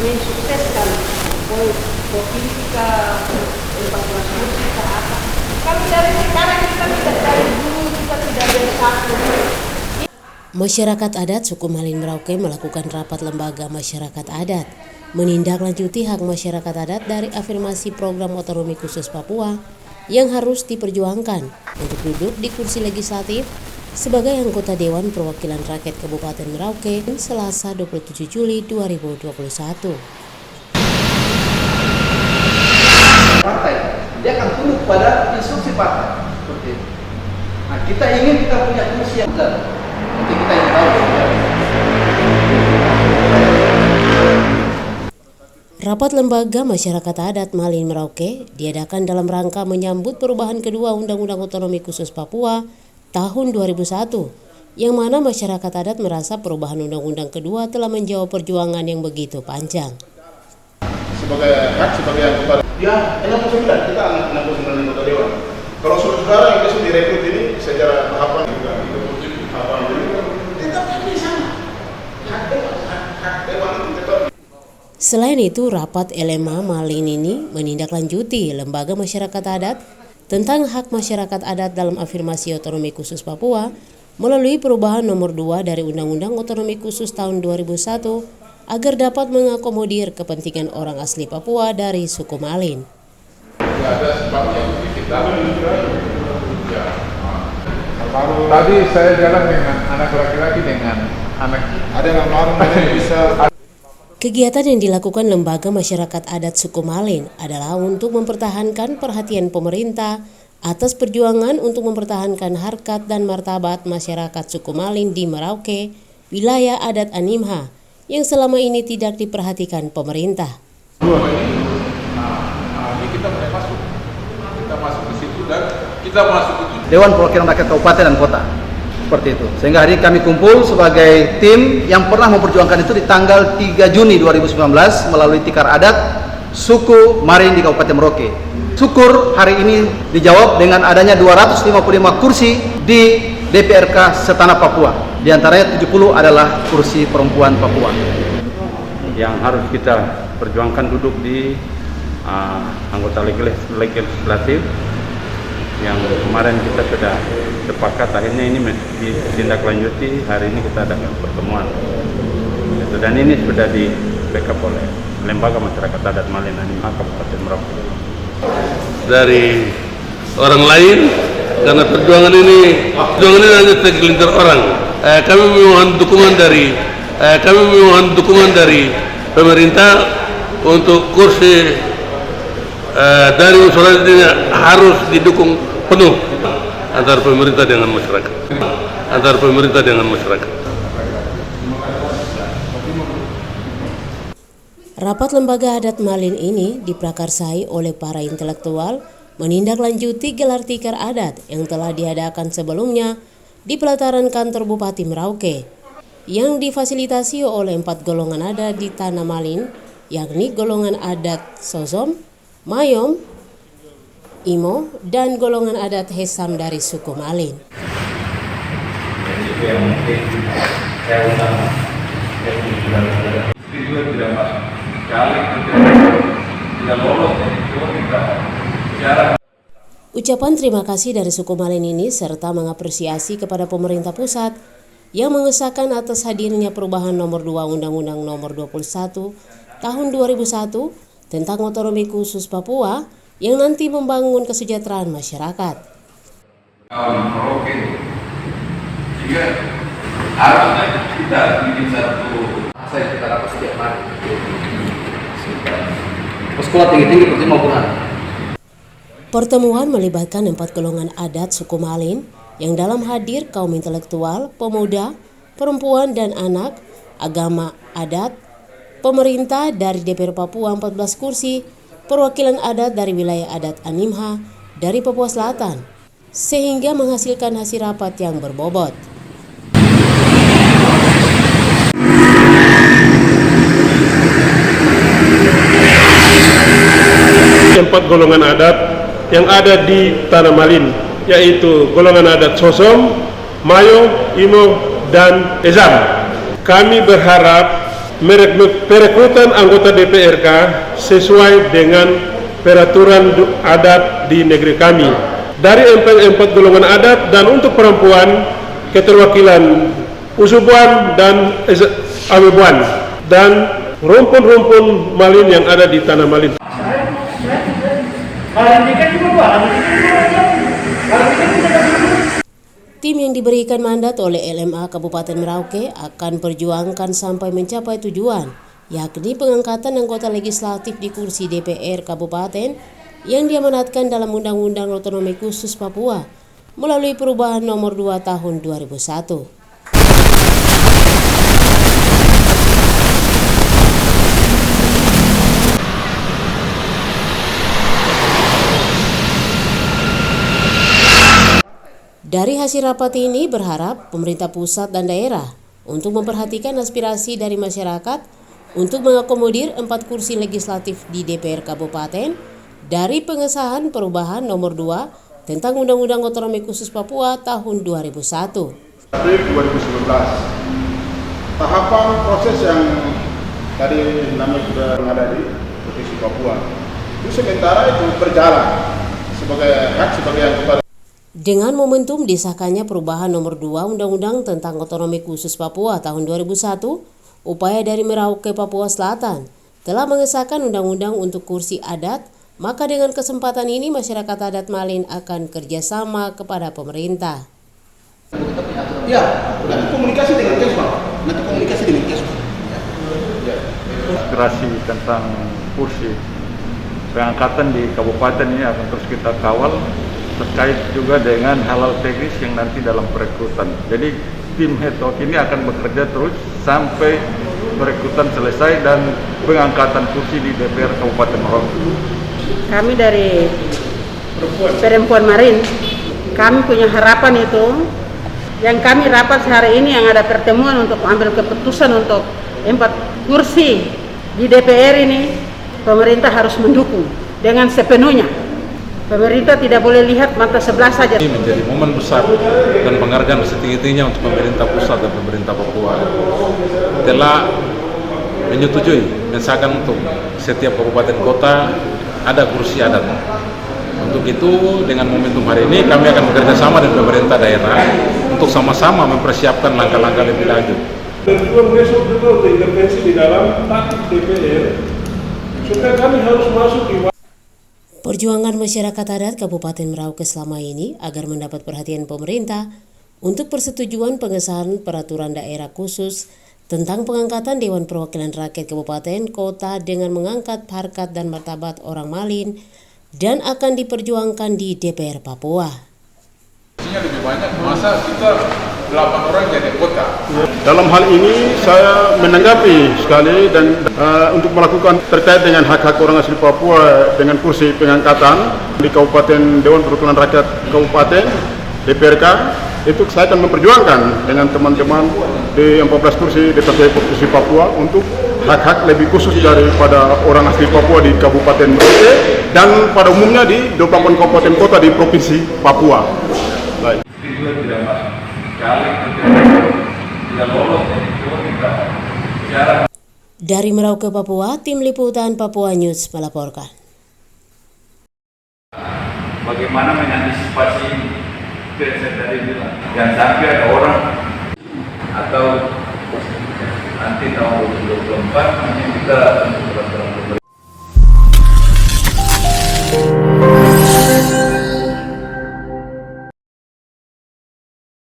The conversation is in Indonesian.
mensukseskan provinsi ke 14 kursi ke apa. Kami dari sekarang kita tidak dari dulu kita tidak bersatu. Masyarakat adat suku Malin Merauke melakukan rapat lembaga masyarakat adat menindaklanjuti hak masyarakat adat dari afirmasi program otonomi khusus Papua yang harus diperjuangkan untuk duduk di kursi legislatif sebagai anggota Dewan Perwakilan Rakyat Kabupaten Merauke Selasa 27 Juli 2021. Partai, dia akan tunduk pada instruksi partai seperti itu. Nah, kita ingin kita punya kursi yang besar. Nanti kita yang tahu. Rapat lembaga masyarakat adat Malin Merauke diadakan dalam rangka menyambut perubahan kedua Undang-Undang Otonomi Khusus Papua tahun 2001, yang mana masyarakat adat merasa perubahan undang-undang kedua telah menjawab perjuangan yang begitu panjang. Sebagai hak sebagai anggota ya 69, kita anak 69 anggota dewan. Kalau saudara yang besok direkrut ini secara tahapan juga tahapan ini tetap di sana. Hak dewan tetap. Selain itu, rapat LMA Malin ini menindaklanjuti lembaga masyarakat adat tentang hak masyarakat adat dalam afirmasi otonomi khusus Papua melalui perubahan nomor 2 dari Undang-Undang Otonomi Khusus tahun 2001 agar dapat mengakomodir kepentingan orang asli Papua dari suku Malin. Ada sebabnya kita tadi saya jalan dengan anak laki-laki dengan anak ada yang baru bisa. Kegiatan yang dilakukan lembaga masyarakat adat suku Malin adalah untuk mempertahankan perhatian pemerintah atas perjuangan untuk mempertahankan harkat dan martabat masyarakat suku Malin di Merauke, wilayah adat Animha, yang selama ini tidak diperhatikan pemerintah. Kita mulai masuk, kita masuk ke situ dan kita masuk itu. Dewan Perwakilan Rakyat Kabupaten dan Kota. Seperti itu. Sehingga hari ini kami kumpul sebagai tim yang pernah memperjuangkan itu di tanggal 3 Juni 2019 melalui tikar adat suku Malin di Kabupaten Merauke. Syukur hari ini dijawab dengan adanya 255 kursi di DPRK setanah Papua. Di antaranya 70 adalah kursi perempuan Papua. Yang harus kita perjuangkan duduk di anggota legislatif yang kemarin kita sudah sepakat, akhirnya ini ditindaklanjuti. Hari ini kita adakan pertemuan dan ini sudah di backup oleh lembaga masyarakat adat Malin Animha Kabupaten Merauke dari orang lain, karena perjuangan ini hanya segelintir orang. Kami memohon dukungan dari pemerintah untuk kursi dari usulan ini harus didukung penuh antara pemerintah dengan masyarakat. Rapat lembaga adat Malin ini diprakarsai oleh para intelektual menindaklanjuti gelar tikar adat yang telah diadakan sebelumnya di pelataran kantor Bupati Merauke, yang difasilitasi oleh 4 golongan adat di Tanah Malin, yakni golongan adat Sosom, Mayom, Imo, dan golongan adat Hesam dari suku Malin. Itu yang mungkin saya utama. Itu tidak masuk. Tidak lolos. Ucapan terima kasih dari suku Malin ini serta mengapresiasi kepada pemerintah pusat yang mengesahkan atas hadirnya perubahan nomor 2 Undang-Undang nomor 21 tahun 2001 tentang otonomi khusus Papua yang nanti membangun kesejahteraan masyarakat. Merauke, sehingga harusnya kita bikin satu masa yang kita dapat setiap hari. Sekolah tinggi-tinggi pertimbangan. Pertemuan melibatkan 4 golongan adat suku Malin yang dalam hadir kaum intelektual, pemuda, perempuan dan anak, agama adat, pemerintah dari DPR Papua 14 kursi, perwakilan adat dari wilayah adat Animha dari Papua Selatan, sehingga menghasilkan hasil rapat yang berbobot. Empat golongan adat yang ada di Tanah Malin, yaitu golongan adat Sosom, Mayo, Imo, dan Ezam. Kami berharap perekrutan anggota DPRK sesuai dengan peraturan adat di negeri kami. Dari empat golongan adat, dan untuk perempuan keterwakilan Usubuan dan Awebuan dan rumpun-rumpun Malin yang ada di Tanah Malin. Tim yang diberikan mandat oleh LMA Kabupaten Merauke akan perjuangkan sampai mencapai tujuan, yakni pengangkatan anggota legislatif di kursi DPR Kabupaten yang diamanatkan dalam Undang-Undang Otonomi Khusus Papua melalui perubahan nomor 2 tahun 2001. Dari hasil rapat ini berharap pemerintah pusat dan daerah untuk memperhatikan aspirasi dari masyarakat untuk mengakomodir 4 kursi legislatif di DPR Kabupaten dari pengesahan perubahan nomor 2 tentang Undang-Undang Otonomi Khusus Papua tahun 2001. April 2019, tahapan proses yang tadi namanya sudah ada di Provinsi Papua itu sementara itu berjalan sebagai hak sebagai anggota. Dengan momentum disahkannya perubahan nomor 2 Undang-Undang tentang Otonomi Khusus Papua tahun 2001, upaya dari Merauke, Papua Selatan telah mengesahkan undang-undang untuk kursi adat, maka dengan kesempatan ini masyarakat adat Malin akan kerjasama kepada pemerintah. Ya, nanti komunikasi dengan Kesbang. Aspirasi tentang kursi pengangkatan di kabupaten ini akan terus kita kawal, terkait juga dengan hal-hal teknis yang nanti dalam perekrutan. Jadi tim ad hoc ini akan bekerja terus sampai perekrutan selesai dan pengangkatan kursi di DPR Kabupaten Merauke. Kami dari Perempuan Marin, kami punya harapan itu, yang kami rapat hari ini yang ada pertemuan untuk ambil keputusan untuk 4 kursi di DPR ini, pemerintah harus mendukung dengan sepenuhnya. Pemerintah tidak boleh lihat mata sebelah saja. Ini menjadi momen besar dan penghargaan setinggi-tingginya untuk pemerintah pusat dan pemerintah Papua telah menyetujui mengesahkan untuk setiap kabupaten kota ada kursi adat. Untuk itu, dengan momentum hari ini kami akan bekerja sama dengan pemerintah daerah untuk sama-sama mempersiapkan langkah-langkah lebih lanjut. Berjuang besok juga untuk intervensi di dalam tatip DPR supaya kami harus masuk di. Perjuangan masyarakat adat Kabupaten Merauke selama ini agar mendapat perhatian pemerintah untuk persetujuan pengesahan peraturan daerah khusus tentang pengangkatan Dewan Perwakilan Rakyat Kabupaten Kota dengan mengangkat harkat dan martabat orang Malin dan akan diperjuangkan di DPR Papua. Lebih banyak, masa kita 8 orang jadi kota. Dalam hal ini saya menanggapi sekali dan untuk melakukan terkait dengan hak-hak orang asli Papua dengan kursi pengangkatan di Kabupaten Dewan Perwakilan Rakyat Kabupaten DPRK, itu saya akan memperjuangkan dengan teman-teman di 14 kursi DPRD Provinsi Papua untuk hak-hak lebih khusus daripada orang asli Papua di Kabupaten Merauke dan pada umumnya di 28 kabupaten kota di Provinsi Papua. Baik. Dari Merauke, Papua, Tim Liputan Papua News melaporkan. Bagaimana mengantisipasi itu yang saya tadi bilang, jangan sampai ada orang atau nanti tahun 2024 kita